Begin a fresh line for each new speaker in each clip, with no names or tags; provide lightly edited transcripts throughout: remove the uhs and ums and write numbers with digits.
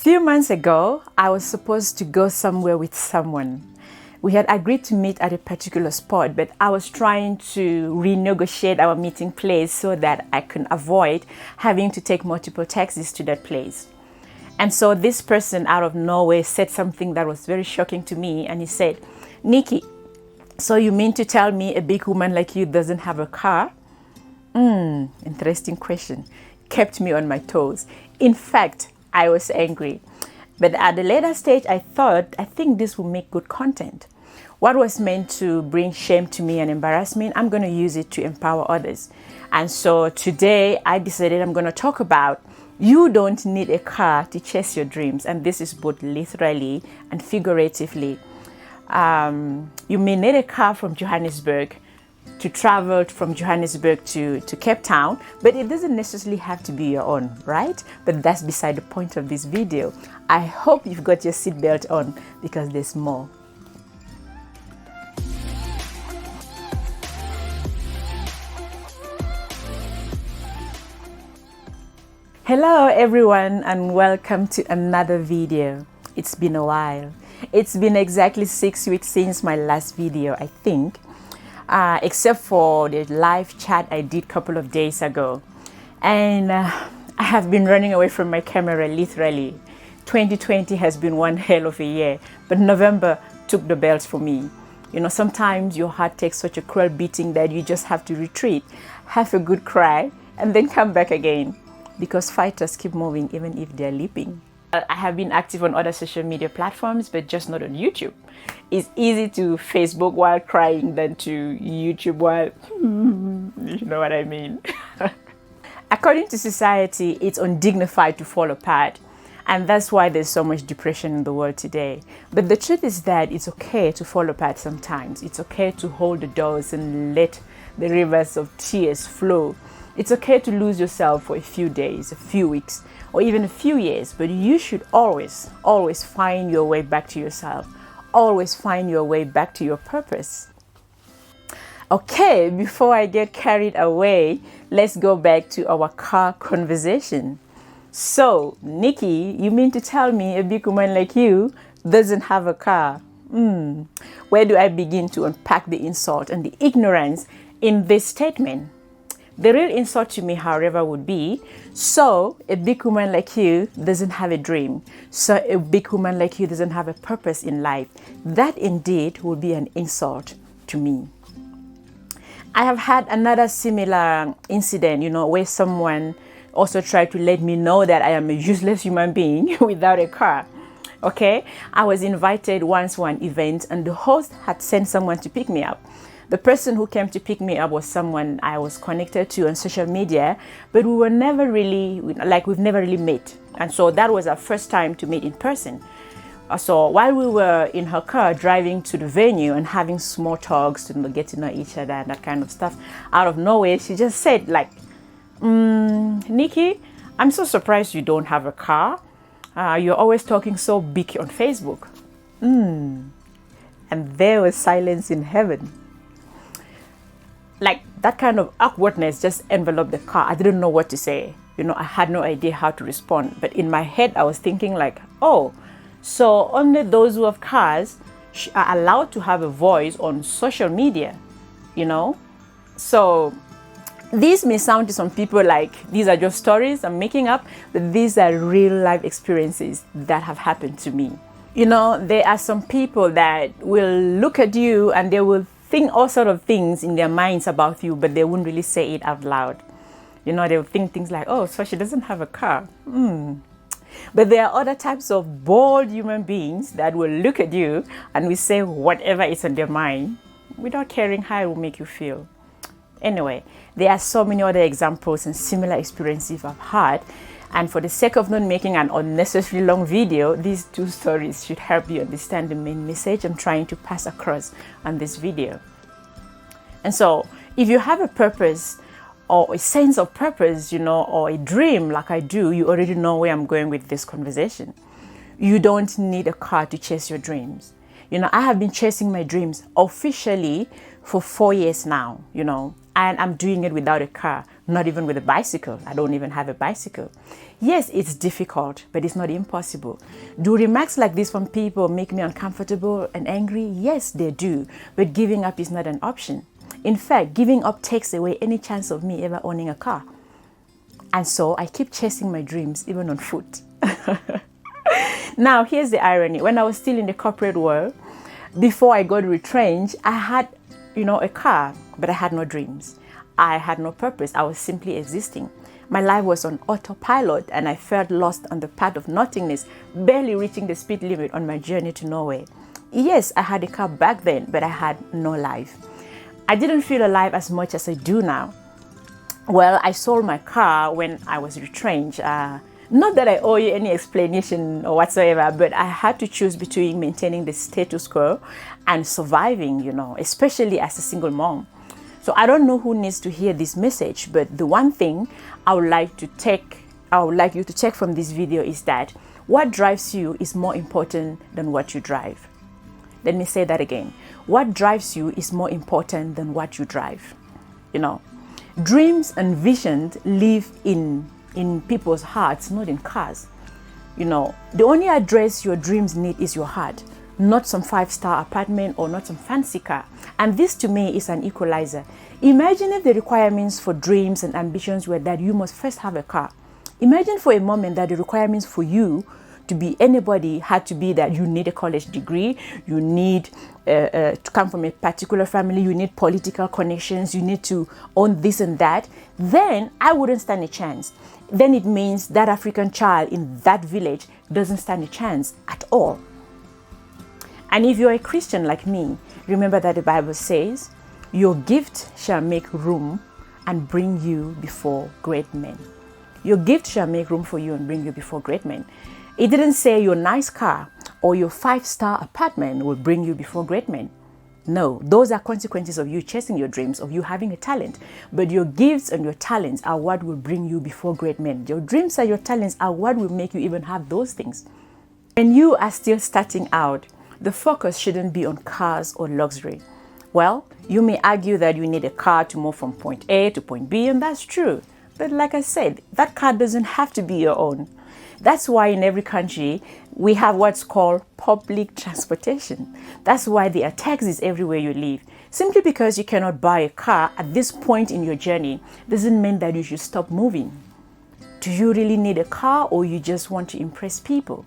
Few months ago, I was supposed to go somewhere with someone. We had agreed to meet at a particular spot, but I was trying to renegotiate our meeting place so that I can avoid having to take multiple taxis to that place. And so this person out of nowhere said something that was very shocking to me, and he said, "Nikki, so you mean to tell me a big woman like you doesn't have a car?" Interesting question. Kept me on my toes. In fact, I was angry. But at the later stage, I think this will make good content. What was meant to bring shame to me and embarrassment, I'm going to use it to empower others. And so today I decided I'm going to talk about you don't need a car to chase your dreams. And this is both literally and figuratively. You may need a car from Johannesburg to travel from Johannesburg to Cape Town, but it doesn't necessarily have to be your own, right? But that's beside the point of this video. I hope you've got your seatbelt on because there's more. Hello everyone and welcome to another video. It's been a while. It's been exactly 6 weeks since my last video, I think. Except for the live chat I did a couple of days ago. And I have been running away from my camera literally. 2020 has been one hell of a year, but November took the belts for me. You know, sometimes your heart takes such a cruel beating that you just have to retreat, have a good cry, and then come back again. Because fighters keep moving even if they're leaping. I have been active on other social media platforms, but just not on YouTube. It's easy to Facebook while crying than to YouTube while, you know what I mean. According to society, it's undignified to fall apart. And that's why there's so much depression in the world today. But the truth is that it's okay to fall apart sometimes. It's okay to hold the doors and let the rivers of tears flow. It's okay to lose yourself for a few days, a few weeks, or even a few years, but you should always find your way back to yourself. Always find your way back to your purpose. Okay, before I get carried away, let's go back to our car conversation. So, Nikki, you mean to tell me a big woman like you doesn't have a car? Where do I begin to unpack the insult and the ignorance in this statement? The real insult to me, however, would be, so a big woman like you doesn't have a dream. So a big woman like you doesn't have a purpose in life. That indeed would be an insult to me. I have had another similar incident, where someone also tried to let me know that I am a useless human being without a car. Okay, I was invited once for an event and the host had sent someone to pick me up. The person who came to pick me up was someone I was connected to on social media, but we were never really, we've never really met. And so that was our first time to meet in person. So while we were in her car driving to the venue and having small talks to get to know each other and that kind of stuff, out of nowhere, she just said Nikki, I'm so surprised you don't have a car. You're always talking so big on Facebook. And there was silence in heaven. Like that kind of awkwardness just enveloped the car. I didn't know what to say. I had no idea how to respond. But in my head, I was thinking oh, so only those who have cars are allowed to have a voice on social media, So these may sound to some people like these are just stories I'm making up, but these are real life experiences that have happened to me. There are some people that will look at you and they will think all sort of things in their minds about you, but they wouldn't really say it out loud. They will think things like, oh, so she doesn't have a car. But there are other types of bold human beings that will look at you and will say whatever is on their mind without caring how it will make you feel. Anyway, there are so many other examples and similar experiences I've had. And for the sake of not making an unnecessarily long video, these two stories should help you understand the main message I'm trying to pass across on this video. And so, if you have a purpose or a sense of purpose, or a dream like I do, you already know where I'm going with this conversation. You don't need a car to chase your dreams. I have been chasing my dreams officially for 4 years now, you know, and I'm doing it without a car, not even with a bicycle. I don't even have a bicycle. Yes, it's difficult, but it's not impossible. Do remarks like this from people make me uncomfortable and angry? Yes, they do, but giving up is not an option. In fact, giving up takes away any chance of me ever owning a car. And so I keep chasing my dreams, even on foot. Now, here's the irony. When I was still in the corporate world, before I got retrenched, I had, you know, a car, but I had no dreams. I had no purpose. I was simply existing. My life was on autopilot, and I felt lost on the path of nothingness, barely reaching the speed limit on my journey to nowhere. Yes, I had a car back then, but I had no life. I didn't feel alive as much as I do now. Well, I sold my car when I was retrenched. Not that I owe you any explanation or whatsoever, but I had to choose between maintaining the status quo and surviving, you know, especially as a single mom. So I don't know who needs to hear this message, but the one thing I would like you to take from this video is that what drives you is more important than what you drive. Let me say that again. What drives you is more important than what you drive. You know, dreams and visions live in people's hearts, not in cars. You know, the only address your dreams need is your heart, not some 5-star apartment or not some fancy car. And this to me is an equalizer. Imagine if the requirements for dreams and ambitions were that you must first have a car. Imagine for a moment that the requirements for you to be anybody had to be that you need a college degree, you need to come from a particular family, you need political connections, you need to own this and that. Then I wouldn't stand a chance. Then it means that African child in that village doesn't stand a chance at all. And if you're a Christian like me, remember that the Bible says, your gift shall make room and bring you before great men. Your gift shall make room for you and bring you before great men. It didn't say your nice car or your 5-star apartment will bring you before great men. No, those are consequences of you chasing your dreams, of you having a talent. But your gifts and your talents are what will bring you before great men. Your dreams and your talents are what will make you even have those things. When you are still starting out, the focus shouldn't be on cars or luxury. Well, you may argue that you need a car to move from point A to point B, and that's true. But like I said, that car doesn't have to be your own. That's why in every country, we have what's called public transportation. That's why there are taxis everywhere you live. Simply because you cannot buy a car at this point in your journey doesn't mean that you should stop moving. Do you really need a car, or you just want to impress people?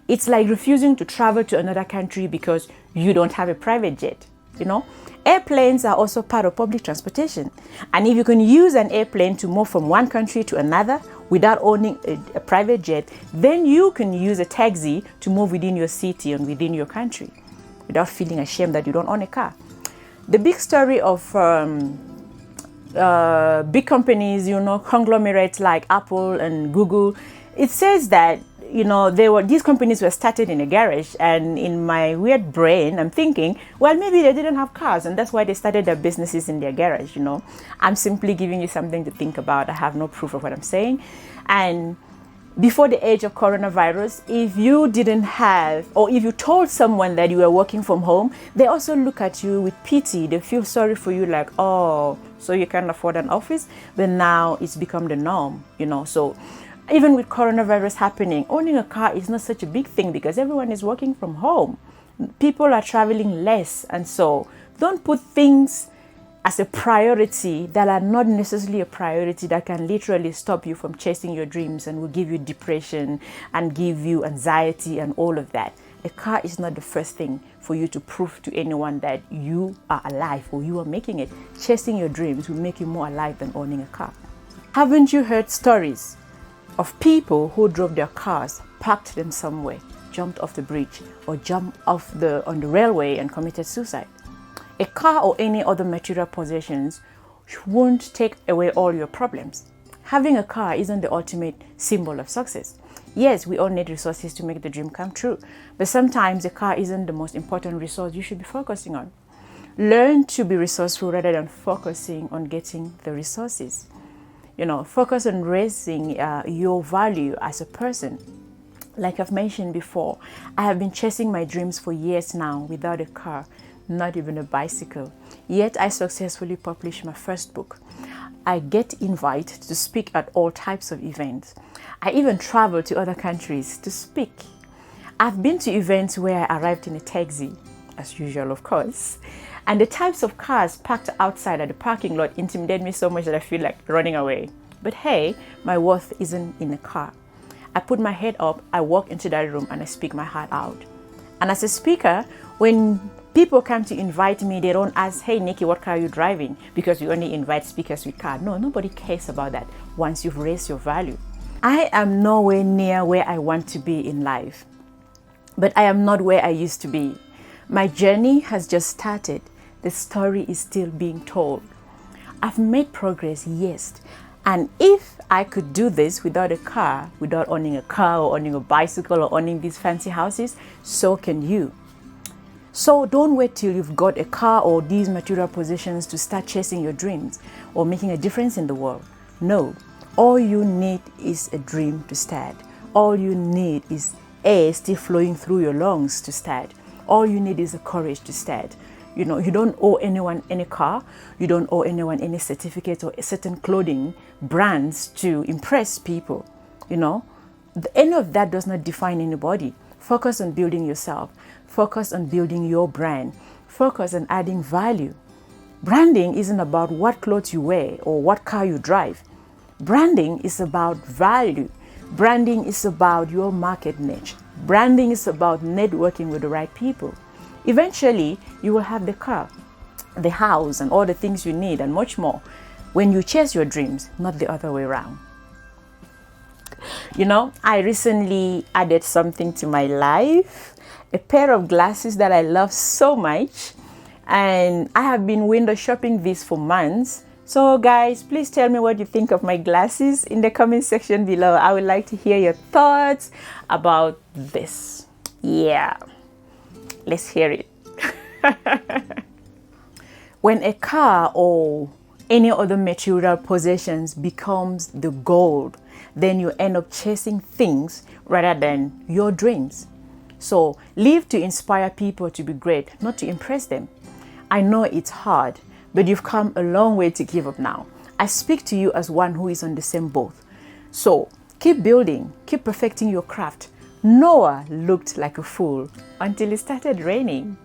It's like refusing to travel to another country because you don't have a private jet, you know? Airplanes are also part of public transportation. And if you can use an airplane to move from one country to another without owning a private jet, then you can use a taxi to move within your city and within your country without feeling ashamed that you don't own a car. The big story of big companies, you know, conglomerates like Apple and Google, it says that, you know, these companies were started in a garage, and in my weird brain, I'm thinking, well, maybe they didn't have cars, and that's why they started their businesses in their garage, you know. I'm simply giving you something to think about. I have no proof of what I'm saying. And before the age of coronavirus, if you didn't have, or if you told someone that you were working from home, they also look at you with pity. They feel sorry for you, like, oh, so you can't afford an office? But now it's become the norm, you know. So even with coronavirus happening, owning a car is not such a big thing because everyone is working from home. People are traveling less. And so don't put things as a priority that are not necessarily a priority, that can literally stop you from chasing your dreams and will give you depression and give you anxiety and all of that. A car is not the first thing for you to prove to anyone that you are alive or you are making it. Chasing your dreams will make you more alive than owning a car. Haven't you heard stories of people who drove their cars, parked them somewhere, jumped off the bridge, or jumped on the railway and committed suicide? A car or any other material possessions won't take away all your problems. Having a car isn't the ultimate symbol of success. Yes, we all need resources to make the dream come true, but sometimes a car isn't the most important resource you should be focusing on. Learn to be resourceful rather than focusing on getting the resources. You know, focus on raising your value as a person. Like I've mentioned before, I have been chasing my dreams for years now without a car, not even a bicycle. Yet I successfully published my first book. I get invited to speak at all types of events. I even travel to other countries to speak. I've been to events where I arrived in a taxi, as usual of course, and the types of cars parked outside at the parking lot intimidate me so much that I feel like running away. But hey, my worth isn't in a car. I put my head up, I walk into that room and I speak my heart out. And as a speaker, when people come to invite me, they don't ask, hey Nikki, what car are you driving? Because we only invite speakers with car. No, nobody cares about that once you've raised your value. I am nowhere near where I want to be in life, but I am not where I used to be. My journey has just started. The story is still being told. I've made progress, yes. And if I could do this without a car, without owning a car or owning a bicycle or owning these fancy houses, so can you. So don't wait till you've got a car or these material possessions to start chasing your dreams or making a difference in the world. No, all you need is a dream to start. All you need is air still flowing through your lungs to start. All you need is the courage to start. You know, you don't owe anyone any car. You don't owe anyone any certificate or certain clothing brands to impress people. You know, any of that does not define anybody. Focus on building yourself. Focus on building your brand. Focus on adding value. Branding isn't about what clothes you wear or what car you drive. Branding is about value. Branding is about your market niche. Branding is about networking with the right people. Eventually, you will have the car, the house, and all the things you need and much more when you chase your dreams, not the other way around. You know, I recently added something to my life, a pair of glasses that I love so much, and I have been window shopping these for months. So guys, please tell me what you think of my glasses in the comment section below. I would like to hear your thoughts about this. Yeah. Let's hear it. When a car or any other material possessions becomes the goal, then you end up chasing things rather than your dreams. So live to inspire people to be great, not to impress them. I know it's hard, but you've come a long way to give up now. I speak to you as one who is on the same boat. So keep building, keep perfecting your craft. Noah looked like a fool until it started raining.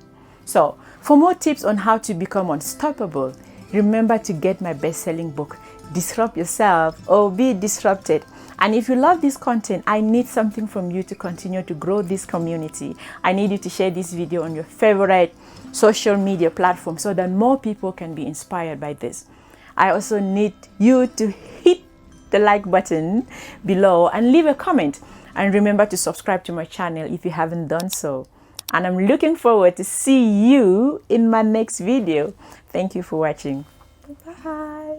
So, for more tips on how to become unstoppable, remember to get my best-selling book, Disrupt Yourself or Be Disrupted. And if you love this content, I need something from you to continue to grow this community. I need you to share this video on your favorite social media platform so that more people can be inspired by this. I also need you to hit the like button below and leave a comment. And remember to subscribe to my channel if you haven't done so. And I'm looking forward to see you in my next video. Thank you for watching. Bye.